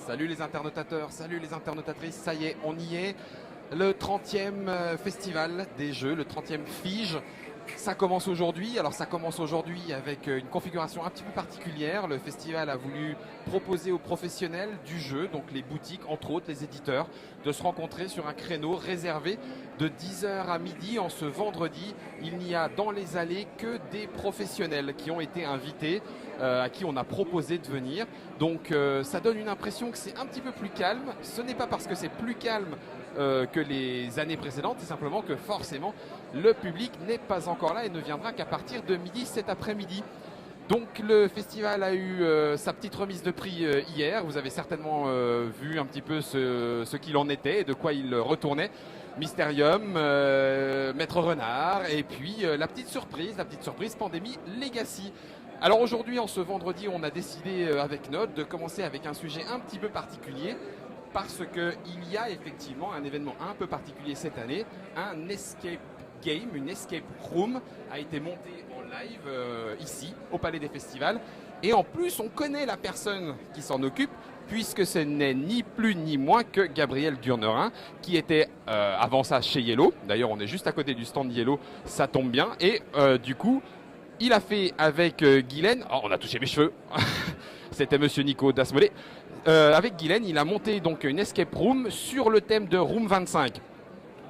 Salut les internautateurs, salut les internautatrices, ça y est, on y est. Le 30e festival des jeux, le 30e FIGE. Ça commence aujourd'hui. Alors ça commence aujourd'hui avec une configuration un petit peu particulière. Le festival a voulu proposer aux professionnels du jeu, donc les boutiques, entre autres les éditeurs, de se rencontrer sur un créneau réservé de 10h à midi en ce vendredi. Il n'y a dans les allées que des professionnels qui ont été invités, à qui on a proposé de venir. Donc ça donne une impression que c'est un petit peu plus calme. Ce n'est pas parce que c'est plus calme que les années précédentes, c'est simplement que forcément le public n'est pas encore là et ne viendra qu'à partir de midi cet après-midi. Donc le festival a eu sa petite remise de prix hier. Vous avez certainement vu un petit peu ce qu'il en était et de quoi il retournait. Mysterium, Maître Renard et puis la petite surprise Pandémie Legacy. Alors aujourd'hui, en ce vendredi, on a décidé avec Node de commencer avec un sujet un petit peu particulier parce qu'il y a effectivement un événement un peu particulier cette année, un escape game, une escape room a été montée en live ici, au Palais des Festivals. Et en plus, on connaît la personne qui s'en occupe, puisque ce n'est ni plus ni moins que Gabriel Durnerin, qui était avant ça chez Yellow. D'ailleurs, on est juste à côté du stand Yellow, ça tombe bien. Et du coup, il a fait avec Guylaine, oh, on a touché mes cheveux, c'était monsieur Nico Dasmolé. Avec Guylaine, il a monté donc une escape room sur le thème de Room 25.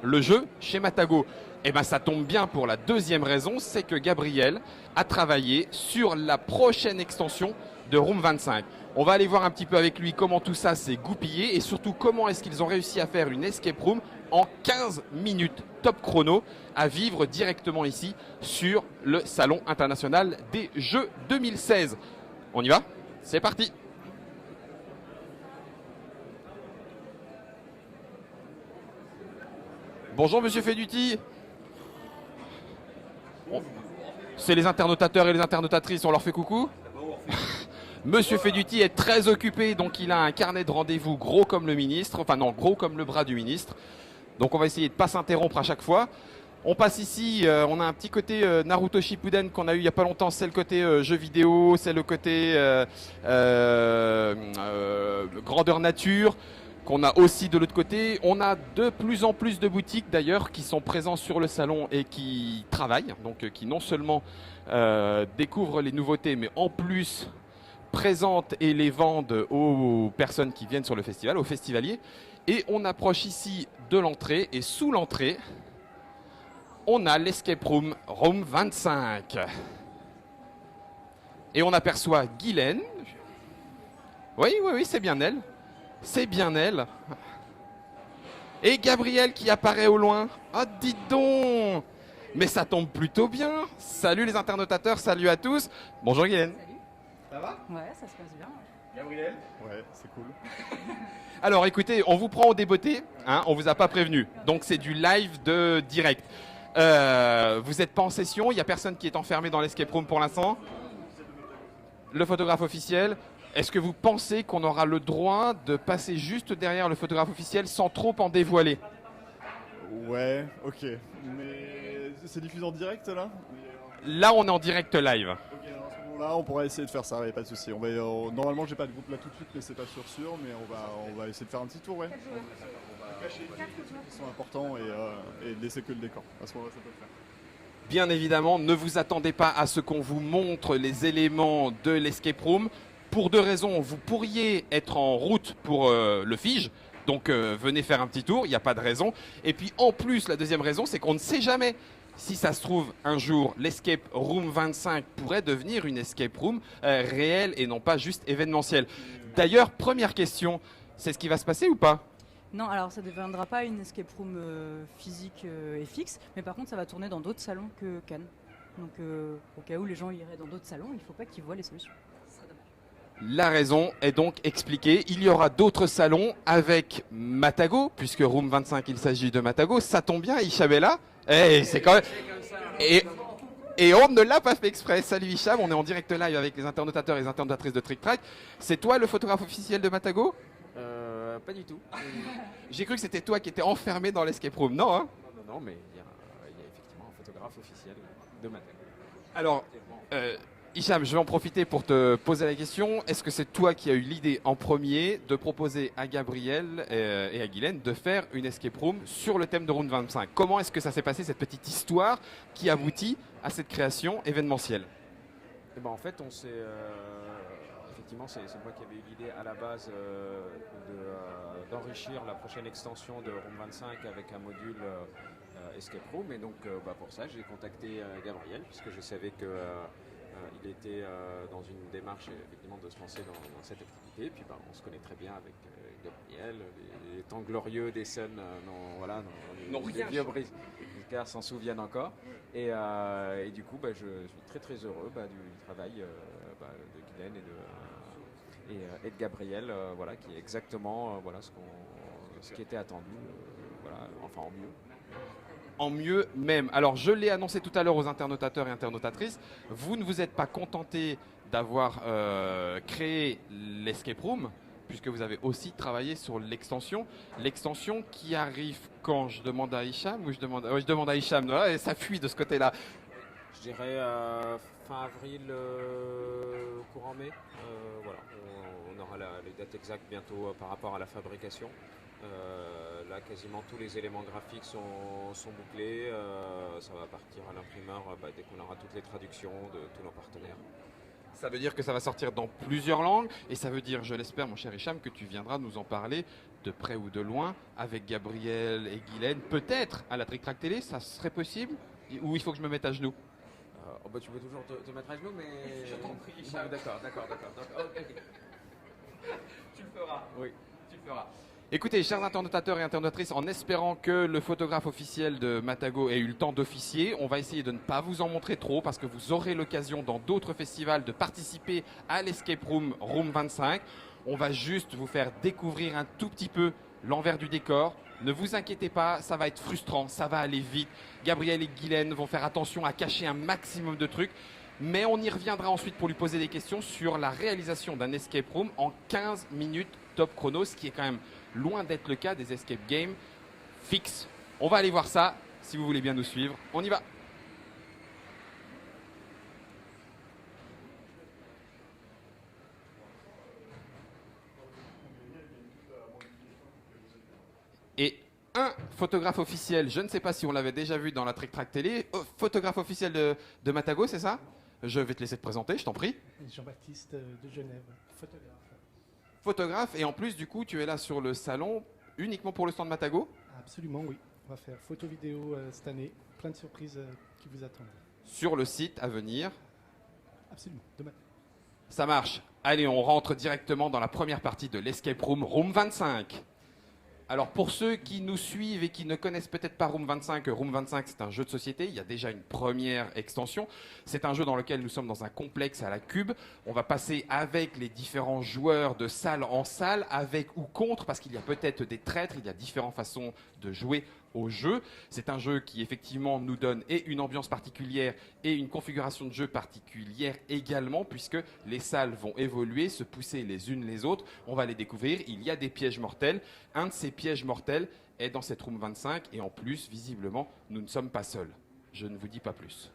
Le jeu chez Matago. Et ben ça tombe bien pour la deuxième raison, c'est que Gabriel a travaillé sur la prochaine extension de Room 25. On va aller voir un petit peu avec lui comment tout ça s'est goupillé et surtout comment est-ce qu'ils ont réussi à faire une escape room en 15 minutes top chrono à vivre directement ici sur le Salon international des jeux 2016. On y va? C'est parti! Bonjour Monsieur Feduti. C'est les internautateurs et les internautatrices, on leur fait coucou. Monsieur Feduti est très occupé, donc il a un carnet de rendez-vous gros comme le ministre, enfin non, gros comme le bras du ministre. Donc on va essayer de ne pas s'interrompre à chaque fois. On passe ici, on a un petit côté Naruto Shippuden qu'on a eu il n'y a pas longtemps, c'est le côté jeu vidéo, c'est le côté grandeur nature. Qu'on a aussi de l'autre côté. On a de plus en plus de boutiques d'ailleurs qui sont présents sur le salon et qui travaillent, donc qui non seulement découvrent les nouveautés, mais en plus présentent et les vendent aux personnes qui viennent sur le festival, aux festivaliers. Et on approche ici de l'entrée, et sous l'entrée, on a l'escape room, Room 25. Et on aperçoit Guylaine. Oui, c'est bien elle. C'est bien elle. Et Gabriel qui apparaît au loin. Ah, dites donc! Mais ça tombe plutôt bien. Salut les internautateurs, salut à tous. Bonjour Guylaine. Salut. Ça va? Ouais, ça se passe bien. Gabriel? Ouais, c'est cool. Alors écoutez, on vous prend au débeauté, hein, on vous a pas prévenu. Donc c'est du live de direct. Vous n'êtes pas en session, il n'y a personne qui est enfermé dans l'escape room pour l'instant. Le photographe officiel. Est-ce que vous pensez qu'on aura le droit de passer juste derrière le photographe officiel sans trop en dévoiler? Ouais, ok. Mais c'est diffusé en direct là? Là, on est en direct live. Ok, alors à ce moment-là, on pourra essayer de faire ça, y a pas de souci. Normalement, j'ai pas de groupe là tout de suite, mais c'est pas sûr, mais on va essayer de faire un petit tour, ouais. On va cacher les trucs qui sont importants et laisser que le décor. À ce moment-là, ça peut le faire. Bien évidemment, ne vous attendez pas à ce qu'on vous montre les éléments de l'escape room. Pour deux raisons, vous pourriez être en route pour le FIGE, donc venez faire un petit tour, il n'y a pas de raison. Et puis en plus, la deuxième raison, c'est qu'on ne sait jamais. Si ça se trouve, un jour, l'escape room 25 pourrait devenir une escape room réelle et non pas juste événementielle. D'ailleurs, première question, c'est ce qui va se passer ou pas? Non, alors ça ne deviendra pas une escape room physique et fixe, mais par contre ça va tourner dans d'autres salons que Cannes. Donc au cas où les gens iraient dans d'autres salons, il ne faut pas qu'ils voient les solutions. La raison est donc expliquée. Il y aura d'autres salons avec Matago, puisque Room 25, il s'agit de Matago. Ça tombe bien, Hicham est là. C'est quand même... Et on ne l'a pas fait exprès. Salut Hicham, on est en direct live avec les internautateurs et les internautatrices de Trick Track. C'est toi le photographe officiel de Matago? Pas du tout. J'ai cru que c'était toi qui étais enfermé dans l'escape room. Non, hein? Non, mais il y a effectivement un photographe officiel de Matago. Alors, Hicham, je vais en profiter pour te poser la question. Est-ce que c'est toi qui as eu l'idée en premier de proposer à Gabriel et à Guylaine de faire une escape room sur le thème de Room 25? Comment est-ce que ça s'est passé, cette petite histoire qui aboutit à cette création événementielle? Et ben en fait, on s'est effectivement, c'est moi qui avais eu l'idée à la base d'enrichir la prochaine extension de Room 25 avec un module escape room. Et donc, pour ça, j'ai contacté Gabriel puisque je savais que il était dans une démarche effectivement de se lancer dans cette activité. Et puis, on se connaît très bien avec Gabriel, les temps glorieux des scènes, les vieux briscards s'en souviennent encore. Et du coup, je suis très très heureux du travail de Guylaine et de Gabriel, qui est exactement ce qui était attendu, enfin en mieux. En mieux même. Alors, je l'ai annoncé tout à l'heure aux internautateurs et internautatrices, vous ne vous êtes pas contenté d'avoir créé l'escape room, puisque vous avez aussi travaillé sur l'extension. L'extension qui arrive quand? Je demande à Hicham ou je demande à Hicham. Ouais, ça fuit de ce côté-là. Je dirais fin avril, courant mai. On aura les dates exactes bientôt par rapport à la fabrication. Là, quasiment tous les éléments graphiques sont bouclés. Ça va partir à l'imprimeur dès qu'on aura toutes les traductions de tous nos partenaires. Ça veut dire que ça va sortir dans plusieurs langues et ça veut dire, je l'espère, mon cher Hicham, que tu viendras nous en parler de près ou de loin avec Gabriel et Guylaine, peut-être à la Trick Track Télé, ça serait possible? Ou il faut que je me mette à genoux? Tu peux toujours te mettre à genoux, mais... Je t'en prie, Hicham. D'accord. Okay. Tu le feras. Oui. Tu le feras. Écoutez, chers internautateurs et internautrices, en espérant que le photographe officiel de Matago ait eu le temps d'officier, on va essayer de ne pas vous en montrer trop parce que vous aurez l'occasion dans d'autres festivals de participer à l'Escape Room Room 25. On va juste vous faire découvrir un tout petit peu l'envers du décor. Ne vous inquiétez pas, ça va être frustrant, ça va aller vite. Gabriel et Guylaine vont faire attention à cacher un maximum de trucs. Mais on y reviendra ensuite pour lui poser des questions sur la réalisation d'un escape room en 15 minutes top chrono, ce qui est quand même loin d'être le cas des escape games fixes. On va aller voir ça, si vous voulez bien nous suivre. On y va. Et un photographe officiel, je ne sais pas si on l'avait déjà vu dans la Trick Track Télé, photographe officiel de Matago, c'est ça? Je vais te laisser te présenter, je t'en prie. Jean-Baptiste de Genève, photographe. Photographe, et en plus, du coup, tu es là sur le salon uniquement pour le stand Matago? Absolument, oui. On va faire photo vidéo cette année. Plein de surprises qui vous attendent. Sur le site à venir? Absolument, demain. Ça marche. Allez, on rentre directement dans la première partie de l'Escape Room, Room 25. Alors pour ceux qui nous suivent et qui ne connaissent peut-être pas Room 25 c'est un jeu de société, il y a déjà une première extension. C'est un jeu dans lequel nous sommes dans un complexe à la cube. On va passer avec les différents joueurs de salle en salle, avec ou contre, parce qu'il y a peut-être des traîtres, il y a différentes façons de jouer au jeu. C'est un jeu qui effectivement nous donne et une ambiance particulière et une configuration de jeu particulière également, puisque les salles vont évoluer, se pousser les unes les autres. On va les découvrir. Il y a des pièges mortels. Un de ces pièges mortels est dans cette room 25 et en plus, visiblement, nous ne sommes pas seuls. Je ne vous dis pas plus.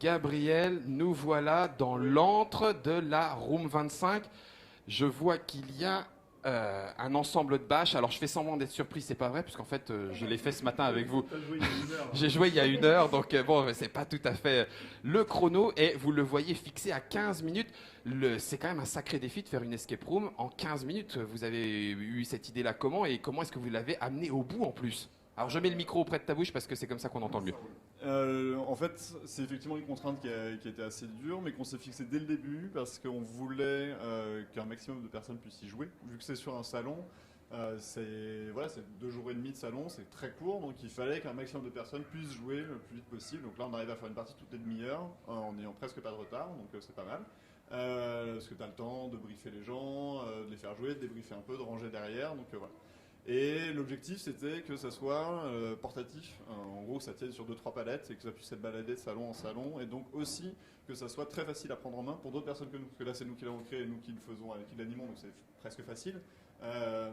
Gabriel, nous voilà dans l'antre de la room 25. Je vois qu'il y a un ensemble de bâches. Alors je fais semblant d'être surpris, c'est pas vrai, puisqu'en fait je l'ai fait ce matin avec vous. J'ai joué il y a 1 heure, donc bon, c'est pas tout à fait le chrono. Et vous le voyez fixé à 15 minutes. C'est quand même un sacré défi de faire une escape room en 15 minutes. Vous avez eu cette idée-là comment et comment est-ce que vous l'avez amené au bout en plus? Alors je mets le micro auprès de ta bouche parce que c'est comme ça qu'on entend le mieux. En fait, c'est effectivement une contrainte qui a été assez dure, mais qu'on s'est fixé dès le début parce qu'on voulait qu'un maximum de personnes puissent y jouer. Vu que c'est sur un salon, c'est 2 jours et demi de salon, c'est très court, donc il fallait qu'un maximum de personnes puissent jouer le plus vite possible. Donc là, on arrive à faire une partie toutes les demi-heures en n'ayant presque pas de retard, donc c'est pas mal. Parce que tu as le temps de briefer les gens, de les faire jouer, de débriefer un peu, de ranger derrière, donc voilà. Et l'objectif, c'était que ça soit portatif. En gros, ça tienne sur 2-3 palettes et que ça puisse être baladé de salon en salon. Et donc aussi que ça soit très facile à prendre en main pour d'autres personnes que nous. Parce que là, c'est nous qui l'avons créé et nous qui le faisons, qui l'animons, donc c'est presque facile.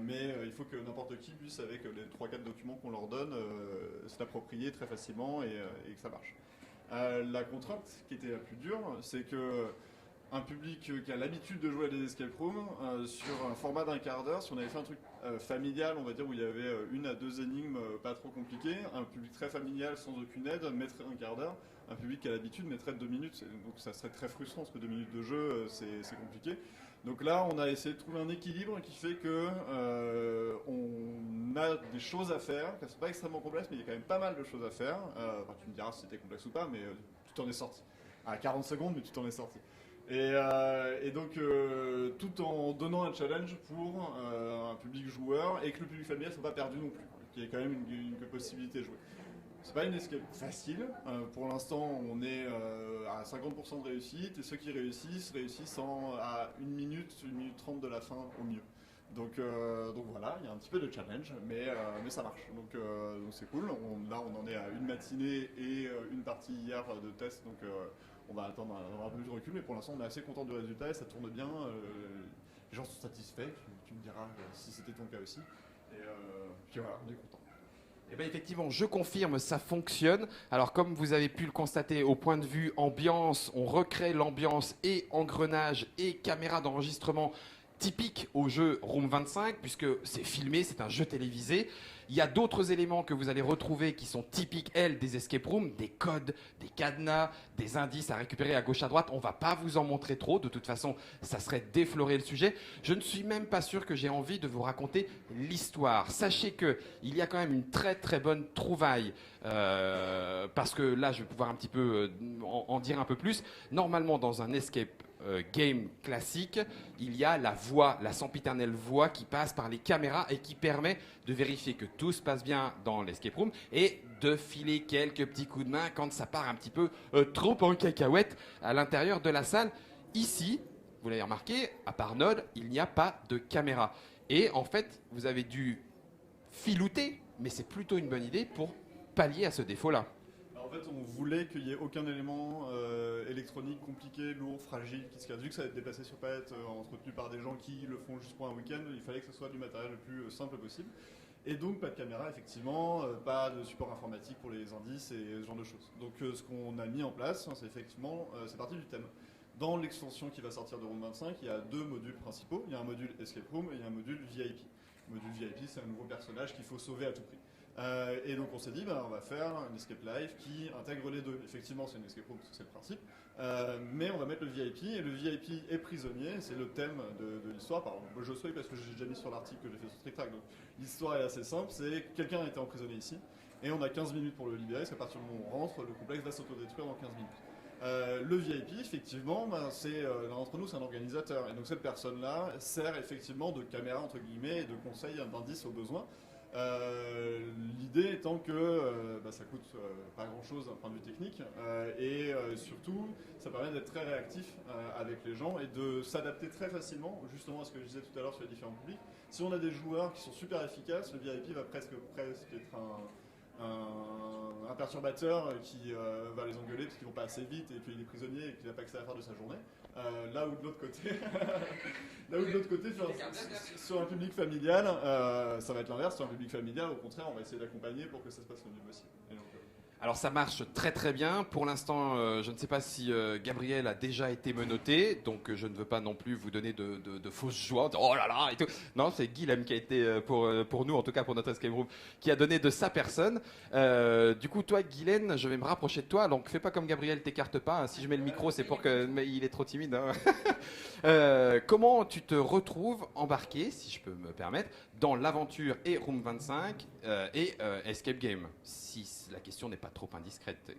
mais il faut que n'importe qui puisse, avec les 3-4 documents qu'on leur donne, se l'approprier très facilement et que ça marche. La contrainte qui était la plus dure, c'est que un public qui a l'habitude de jouer à des escape rooms, sur un format d'un quart d'heure, si on avait fait un truc familial, on va dire, où il y avait 1 à 2 énigmes pas trop compliquées, un public très familial sans aucune aide mettrait un quart d'heure, un public qui a l'habitude mettrait 2 minutes, donc ça serait très frustrant parce que 2 minutes de jeu, c'est compliqué. Donc là, on a essayé de trouver un équilibre qui fait que on a des choses à faire. C'est pas extrêmement complexe, mais il y a quand même pas mal de choses à faire. Enfin, tu me diras si c'était complexe ou pas, mais tu t'en es sorti. À 40 secondes, mais tu t'en es sorti. Et donc, tout en donnant un challenge pour un public joueur et que le public familial ne soit pas perdu non plus, qu'il y ait quand même une possibilité de jouer. C'est pas une escape facile. Pour l'instant, on est à 50% de réussite et ceux qui réussissent à 1 minute 30 de la fin au mieux. Donc voilà, il y a un petit peu de challenge, mais ça marche. Donc c'est cool. Là, on en est à 1 matinée et 1 partie hier de test. Donc on va attendre un peu plus de recul, mais pour l'instant, on est assez content du résultat et ça tourne bien. Les gens sont satisfaits. Tu me diras si c'était ton cas aussi. Et puis voilà, on est content. Eh bien, effectivement, je confirme, ça fonctionne. Alors, comme vous avez pu le constater, au point de vue ambiance, on recrée l'ambiance et engrenage et caméra d'enregistrement typique au jeu Room 25, puisque c'est filmé, c'est un jeu télévisé. Il y a d'autres éléments que vous allez retrouver qui sont typiques, elles, des escape rooms, des codes, des cadenas, des indices à récupérer à gauche à droite. On ne va pas vous en montrer trop, de toute façon, ça serait déflorer le sujet. Je ne suis même pas sûr que j'ai envie de vous raconter l'histoire. Sachez qu'il y a quand même une très très bonne trouvaille, parce que là, je vais pouvoir un petit peu en dire un peu plus. Normalement, dans un escape game classique, il y a la voix, la sempiternelle voix qui passe par les caméras et qui permet de vérifier que tout se passe bien dans l'escape room et de filer quelques petits coups de main quand ça part un petit peu trop en cacahuète à l'intérieur de la salle. Ici, vous l'avez remarqué, à part Node, il n'y a pas de caméra. Et en fait, vous avez dû filouter, mais c'est plutôt une bonne idée pour pallier à ce défaut-là. En fait, on voulait qu'il n'y ait aucun élément électronique compliqué, lourd, fragile, qui se casse. Vu que ça va être déplacé sur palette, entretenu par des gens qui le font juste pour un week-end, il fallait que ce soit du matériel le plus simple possible. Et donc, pas de caméra, effectivement, pas de support informatique pour les indices et ce genre de choses. Donc, ce qu'on a mis en place, c'est effectivement, c'est parti du thème. Dans l'extension qui va sortir de Room 25, il y a 2 modules principaux. Il y a un module Escape Room et il y a un module VIP. Le module VIP, c'est un nouveau personnage qu'il faut sauver à tout prix. Et donc on s'est dit, on va faire un escape live qui intègre les deux. Effectivement, c'est une escape room, c'est le principe. Mais on va mettre le VIP, et le VIP est prisonnier, c'est le thème de l'histoire. Pardon, je souhaite parce que j'ai déjà mis sur l'article que j'ai fait sur Trick Track. Donc l'histoire est assez simple, c'est quelqu'un a été emprisonné ici, et on a 15 minutes pour le libérer, parce qu'à partir du moment où on rentre, le complexe va s'autodétruire dans 15 minutes. Le VIP, effectivement, c'est l'un d'entre nous, c'est un organisateur. Et donc cette personne-là sert effectivement de caméra, entre guillemets, et de conseil, d'indice au besoin. L'idée étant que ça coûte pas grand chose d'un point de vue technique et surtout ça permet d'être très réactif avec les gens et de s'adapter très facilement justement à ce que je disais tout à l'heure sur les différents publics. Si on a des joueurs qui sont super efficaces, le VIP va presque être un perturbateur qui va les engueuler parce qu'ils vont pas assez vite et qu'il est prisonnier et qu'il n'a pas que ça à faire de sa journée. Là où de l'autre côté, sur un public familial, ça va être l'inverse. Sur un public familial, au contraire, on va essayer d'accompagner pour que ça se passe le mieux possible. Alors ça marche très très bien. Pour l'instant, je ne sais pas si Gabriel a déjà été menotté, donc je ne veux pas non plus vous donner de fausses joies. Oh là là et tout. Non, c'est Guilhem qui a été pour nous, en tout cas pour notre escape room, qui a donné de sa personne. Du coup, toi, Guylaine, je vais me rapprocher de toi. Donc fais pas comme Gabriel, t'écarte pas. Si je mets le micro, c'est pour que, mais il est trop timide. Hein. Comment tu te retrouves embarqué, si je peux me permettre, dans l'aventure et Room 25 et Escape Game, si la question n'est pas trop indiscrète.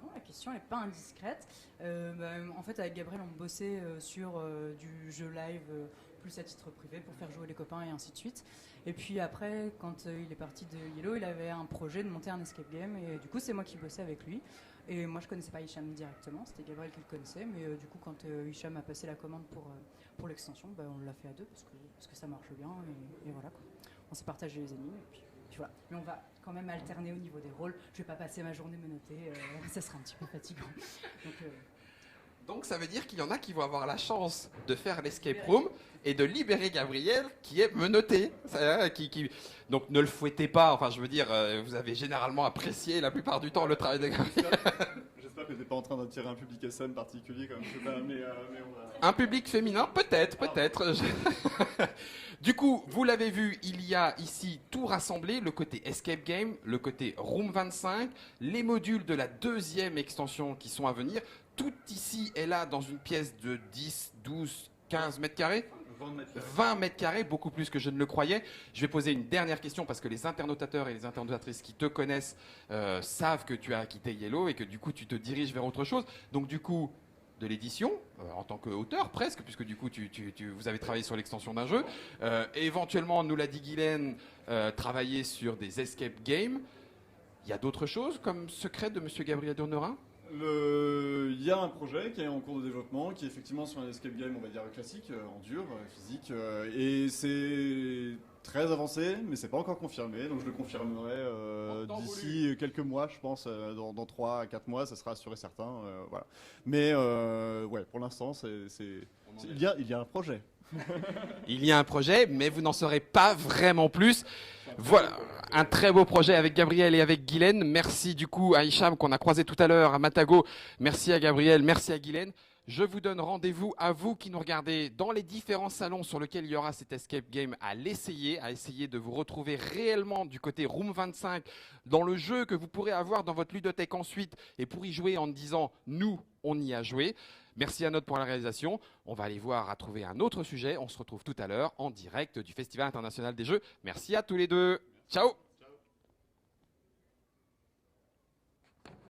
Non, la question n'est pas indiscrète. En fait, avec Gabriel, on bossait sur du jeu live plus à titre privé pour faire jouer les copains et ainsi de suite. Et puis après, quand il est parti de Yellow, il avait un projet de monter un escape game et du coup, c'est moi qui bossais avec lui. Et moi, je connaissais pas Hicham directement, c'était Gabriel qui le connaissait, mais du coup, quand Hicham a passé la commande pour l'extension, on l'a fait à deux parce que ça marche bien et voilà quoi. On s'est partagé les énigmes et puis voilà. Mais on va quand même alterner au niveau des rôles. Je vais pas passer ma journée menottée, ça serait un petit peu fatigant. Donc Donc ça veut dire qu'il y en a qui vont avoir la chance de faire l'escape room et de libérer Gabriel qui est menotté. Donc ne le fouettez pas, enfin je veux dire, vous avez généralement apprécié la plupart du temps le travail de Gabriel. J'espère que tu n'es pas en train d'attirer un public SM particulier, quand même, je sais pas, mais on va... Un public féminin, peut-être. Du coup, vous l'avez vu, il y a ici tout rassemblé, le côté Escape Game, le côté Room 25, les modules de la deuxième extension qui sont à venir. Tout ici est là dans une pièce de 10, 12, 15 mètres carrés. 20 mètres carrés, beaucoup plus que je ne le croyais. Je vais poser une dernière question parce que les internautateurs et les internautatrices qui te connaissent savent que tu as quitté Yellow et que du coup tu te diriges vers autre chose. Donc du coup, de l'édition, en tant qu'auteur presque, puisque du coup vous avez travaillé sur l'extension d'un jeu. Éventuellement, nous l'a dit Guylaine, travailler sur des escape games. Il y a d'autres choses comme secret de Monsieur Gabriel Durnerin? Il y a un projet qui est en cours de développement, qui est effectivement sur un escape game, on va dire classique, en dur, physique, et c'est très avancé, mais c'est pas encore confirmé, donc je le confirmerai d'ici quelques mois, je pense, dans 3 à 4 mois, ça sera sûr et certain, voilà. Mais ouais, pour l'instant, il y a un projet. Il y a un projet, mais vous n'en saurez pas vraiment plus. Voilà, un très beau projet avec Gabriel et avec Guylaine. Merci du coup à Hicham qu'on a croisé tout à l'heure, à Matago. Merci à Gabriel, merci à Guylaine. Je vous donne rendez-vous à vous qui nous regardez dans les différents salons sur lesquels il y aura cet escape game à essayer de vous retrouver réellement du côté Room 25 dans le jeu que vous pourrez avoir dans votre ludothèque ensuite et pour y jouer en disant « nous, on y a joué ». Merci à Note pour la réalisation. On va aller voir à trouver un autre sujet. On se retrouve tout à l'heure en direct du Festival international des jeux. Merci à tous les deux. Ciao!